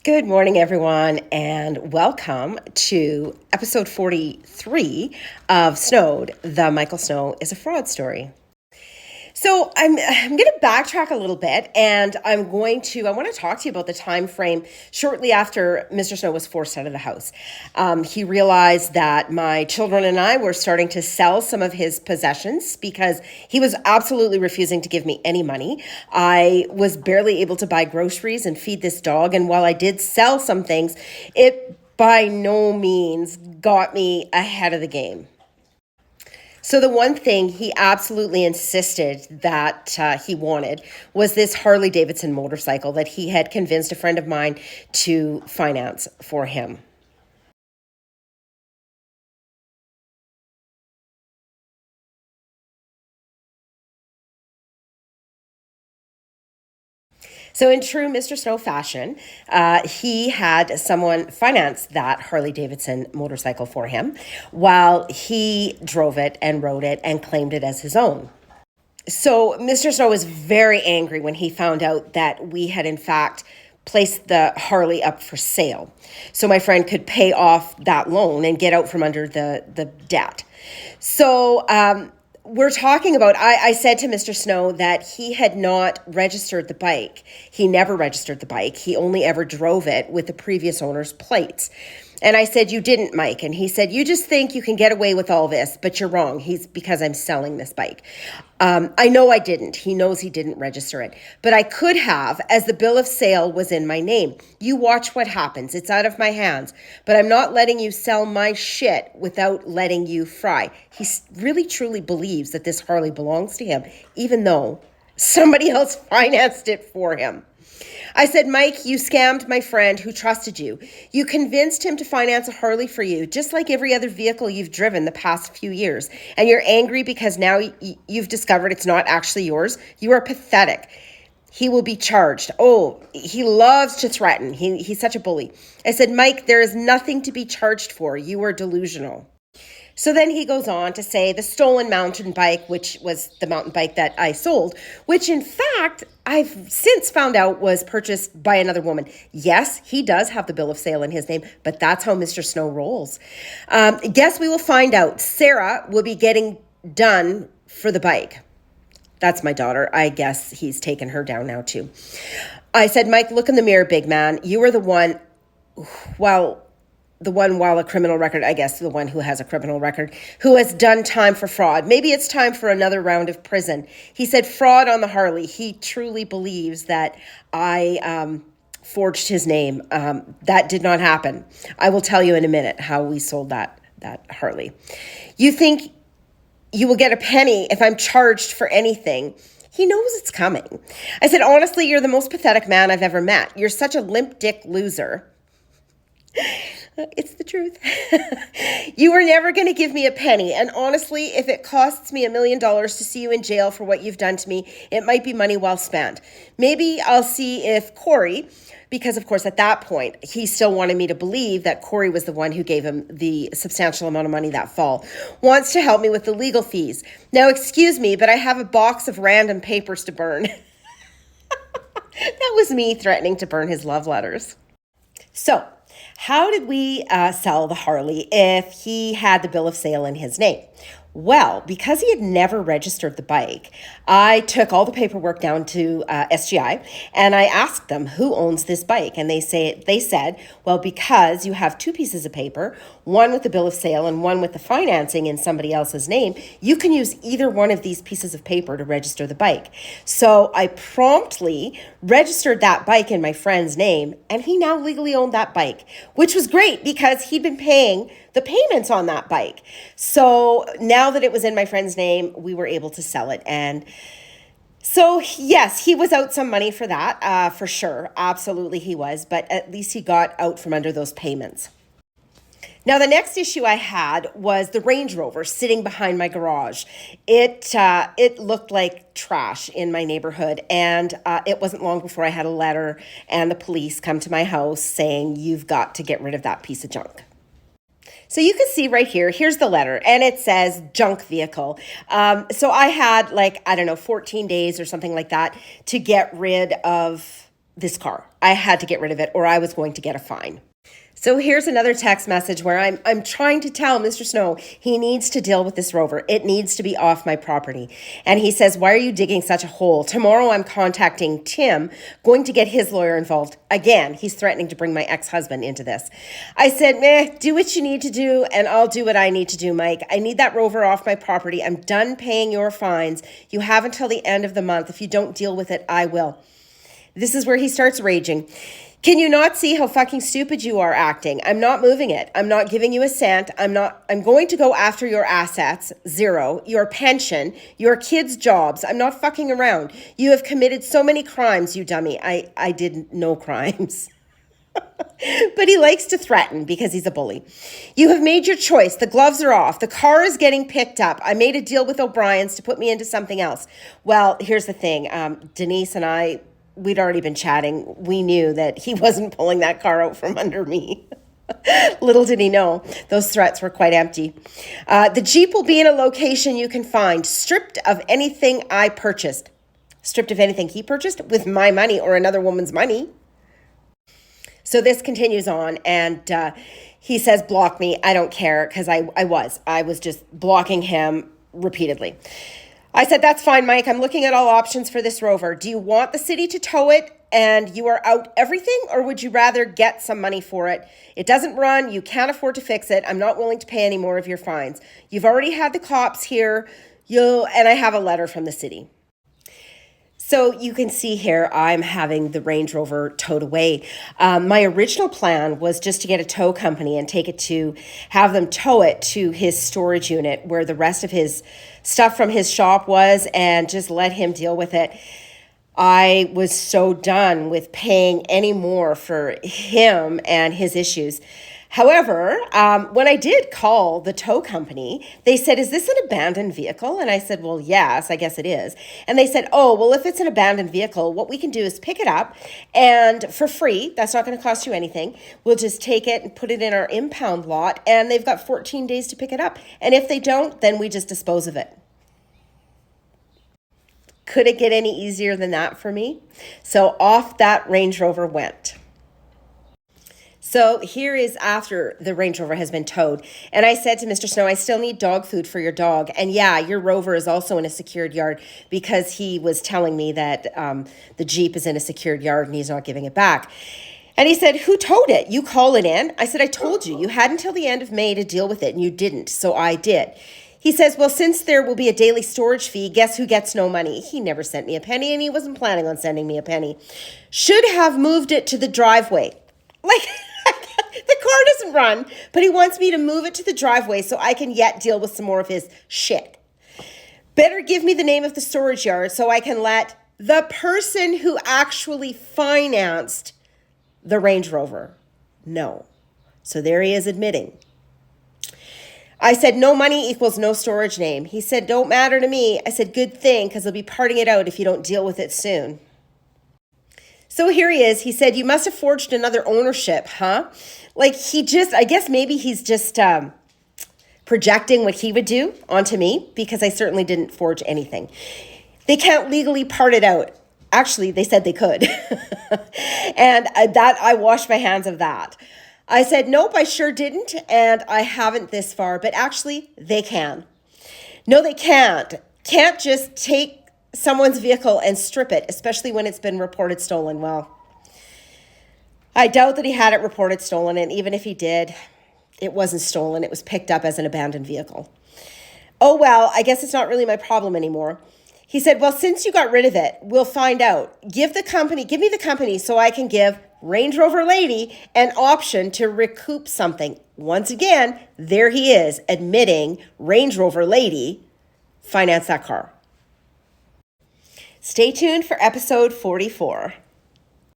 Good morning, everyone, and welcome to episode 43 of Snowed, the Michael Snow is a Fraud story. So I'm going to backtrack a little bit, and I want to talk to you about the time frame shortly after Mr. Snow was forced out of the house. He realized that my children and I were starting to sell some of his possessions because he was absolutely refusing to give me any money. I was barely able to buy groceries and feed this dog, and while I did sell some things, it by no means got me ahead of the game. So the one thing he absolutely insisted that he wanted was this Harley Davidson motorcycle that he had convinced a friend of mine to finance for him. So in true Mr. Snow fashion, he had someone finance that Harley Davidson motorcycle for him while he drove it and rode it and claimed it as his own. So Mr. Snow was very angry when he found out that we had in fact placed the Harley up for sale. So my friend could pay off that loan and get out from under the debt. So we're talking about, I said to Mr. Snow that he had not registered the bike. He never registered the bike. He only ever drove it with the previous owner's plates. And I said, "You didn't, Mike." And he said, "You just think you can get away with all this, but you're wrong. He's because I'm selling this bike." I know I didn't. He knows he didn't register it, but I could have, as the bill of sale was in my name. You watch what happens. It's out of my hands, but I'm not letting you sell my shit without letting you fry. He really truly believes that this Harley belongs to him, even though somebody else financed it for him. I said, "Mike, you scammed my friend who trusted you. You convinced him to finance a Harley for you, just like every other vehicle you've driven the past few years. And you're angry because now you've discovered it's not actually yours. You are pathetic. He will be charged." Oh, he loves to threaten. He's such a bully. I said, "Mike, there is nothing to be charged for. You are delusional." So then he goes on to say the stolen mountain bike, which was the mountain bike that I sold, which in fact I've since found out was purchased by another woman. Yes, he does have the bill of sale in his name, but that's how Mr. Snow rolls. Guess we will find out. Sarah will be getting done for the bike. That's my daughter. I guess he's taken her down now too. I said, "Mike, look in the mirror, big man. You are the one, well, while a criminal record, I guess the one who has a criminal record, who has done time for fraud. Maybe it's time for another round of prison." He said fraud on the Harley. He truly believes that I forged his name. That did not happen. I will tell you in a minute how we sold that Harley. "You think you will get a penny if I'm charged for anything?" He knows it's coming. I said, "Honestly, you're the most pathetic man I've ever met. You're such a limp dick loser." It's the truth. "You were never going to give me a penny. And honestly, if it costs me $1,000,000 to see you in jail for what you've done to me, it might be money well spent. Maybe I'll see if Corey," because of course at that point, he still wanted me to believe that Corey was the one who gave him the substantial amount of money that fall, "wants to help me with the legal fees. Now, excuse me, but I have a box of random papers to burn." That was me threatening to burn his love letters. So, how did we sell the Harley if he had the bill of sale in his name? Well, because he had never registered the bike, I took all the paperwork down to SGI and I asked them, "Who owns this bike?" And they said, "Well, because you have two pieces of paper, one with the bill of sale and one with the financing in somebody else's name, you can use either one of these pieces of paper to register the bike." So I promptly registered that bike in my friend's name, and he now legally owned that bike, which was great because he'd been paying the payments on that bike. So now that it was in my friend's name, we were able to sell it. And so, yes, he was out some money for that, for sure. Absolutely he was. But at least he got out from under those payments. Now, the next issue I had was the Range Rover sitting behind my garage. It looked like trash in my neighborhood, and it wasn't long before I had a letter and the police come to my house saying, "You've got to get rid of that piece of junk." So you can see right here, here's the letter, and it says junk vehicle. So I had 14 days or something like that to get rid of this car. I had to get rid of it or I was going to get a fine. So here's another text message where I'm trying to tell Mr. Snow he needs to deal with this Rover. It needs to be off my property. And he says, why are you digging such a hole? Tomorrow I'm contacting Tim, going to get his lawyer involved. Again, he's threatening to bring my ex-husband into this. I said, do what you need to do and I'll do what I need to do, Mike. I need that Rover off my property. I'm done paying your fines. You have until the end of the month. If you don't deal with it, I will. This is where he starts raging. Can you not see how fucking stupid you are acting? I'm not moving it. I'm not giving you a cent. I'm going to go after your assets, 0, your pension, your kids' jobs. I'm not fucking around. You have committed so many crimes, you dummy. I did no crimes. But he likes to threaten because he's a bully. You have made your choice. The gloves are off. The car is getting picked up. I made a deal with O'Brien's to put me into something else. Well, here's the thing. Denise and I, we'd already been chatting. We knew that he wasn't pulling that car out from under me. Little did he know, those threats were quite empty. The Jeep will be in a location you can find, stripped of anything I purchased. Stripped of anything he purchased with my money or another woman's money. So this continues on, and he says, block me. I don't care, because I was just blocking him repeatedly. I said, that's fine, Mike. I'm looking at all options for this Rover. Do you want the city to tow it and you are out everything, or would you rather get some money for it? It doesn't run. You can't afford to fix it. I'm not willing to pay any more of your fines. You've already had the cops here. And I have a letter from the city. So you can see here, I'm having the Range Rover towed away. My original plan was just to get a tow company and have them tow it to his storage unit where the rest of his stuff from his shop was, and just let him deal with it. I was so done with paying any more for him and his issues. However, when I did call the tow company, they said, is this an abandoned vehicle? And I said, well, yes, I guess it is. And they said, oh, well, if it's an abandoned vehicle, what we can do is pick it up and for free, that's not going to cost you anything. We'll just take it and put it in our impound lot, and they've got 14 days to pick it up. And if they don't, then we just dispose of it. Could it get any easier than that for me? So off that Range Rover went. So here is after the Range Rover has been towed. And I said to Mr. Snow, I still need dog food for your dog. And yeah, your Rover is also in a secured yard, because he was telling me that the Jeep is in a secured yard and he's not giving it back. And he said, who towed it? You call it in? I said, I told you. You had until the end of May to deal with it, and you didn't. So I did. He says, well, since there will be a daily storage fee, guess who gets no money? He never sent me a penny, and he wasn't planning on sending me a penny. Should have moved it to the driveway. Like... The car doesn't run, but he wants me to move it to the driveway so I can yet deal with some more of his shit. Better give me the name of the storage yard so I can let the person who actually financed the Range Rover know. So there he is admitting. I said, no money equals no storage name. He said, don't matter to me. I said, good thing, because they'll be parting it out if you don't deal with it soon. So here he is. He said, you must have forged another ownership, huh? Like I guess maybe he's just projecting what he would do onto me, because I certainly didn't forge anything. They can't legally part it out. Actually, they said they could. And I washed my hands of that. I said, nope, I sure didn't. And I haven't this far, but actually they can. No, they can't. Can't just take someone's vehicle and strip it, especially when it's been reported stolen. Well, I doubt that he had it reported stolen, and even if he did, it wasn't stolen. It was picked up as an abandoned vehicle. Oh, well, I guess it's not really my problem anymore. He said, well, since you got rid of it, we'll find out. Give me the company so I can give Range Rover Lady an option to recoup something. Once again, there he is admitting Range Rover Lady financed that car. Stay tuned for episode 44.